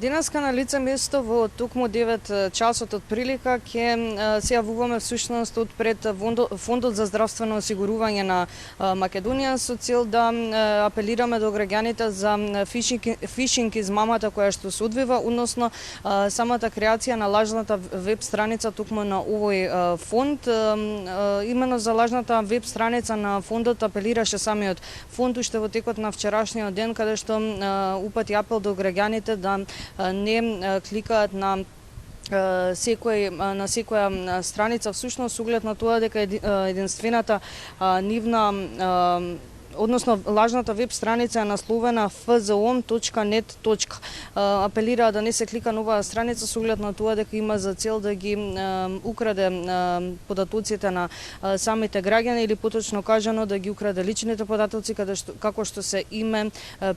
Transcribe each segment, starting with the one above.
Денеска на лице место во токму 9 часот од прилика ќе се јавуваме всушност од пред Фондот за здравствено осигурување на Македонија со цел да апелираме до граѓаните за фишинг измамата која што се одвива, односно самата креација на лажната веб страница токму на овој фонд. Имено за лажната веб страница на фондот апелираше самиот фонд уште во текот на вчерашниот ден, каде што упати апел до граѓаните да не кликаат на секоја страница, всушност со оглед на тоа дека единствената нивна односно лажната веб страница е насловена fzom.net. Апелира да не се клика на оваа страница со оглед на тоа дека има за цел да ги украде податоците на самите граѓани, или поточно кажано да ги украде личните податоци како што се име,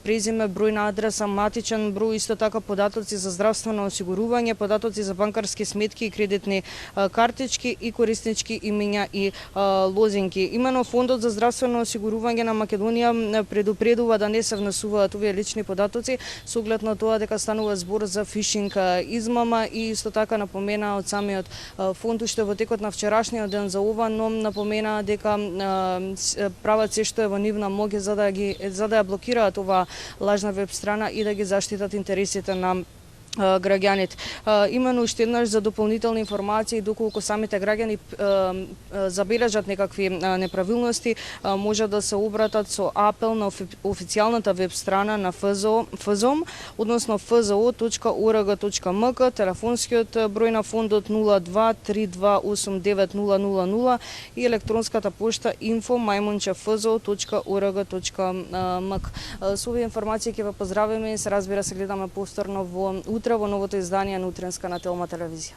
презиме, број на адреса, матичен број, исто така податоци за здравствено осигурување, податоци за банкарски сметки и кредитни картички и кориснички имиња и лозинки. Имено Фондот за здравствено осигурување на Македонија предупредува да не се внесуваат овие лични податоци со оглед на тоа дека станува збор за фишинг измама, и исто така напомена од самиот фонд уште во текот на вчерашниот ден за ова, но напомена дека прават се што е во нивна моќ за да ја блокираат оваа лажна веб страна и да ги заштитат интересите на граѓаните. Имено уште еднаш за дополнителни информации, доколку самите граѓани забележат некакви неправилности, може да се обратат со апел на официјалната веб страна на FZOM, односно fzo.org.mk, телефонскиот број на фондот 0232890000 и електронската пошта info@fzo.org.mk. Со овие информации ќе ве поздравиме и се разбира се гледаме повторно во новото издание на Утренска на Телма телевизија.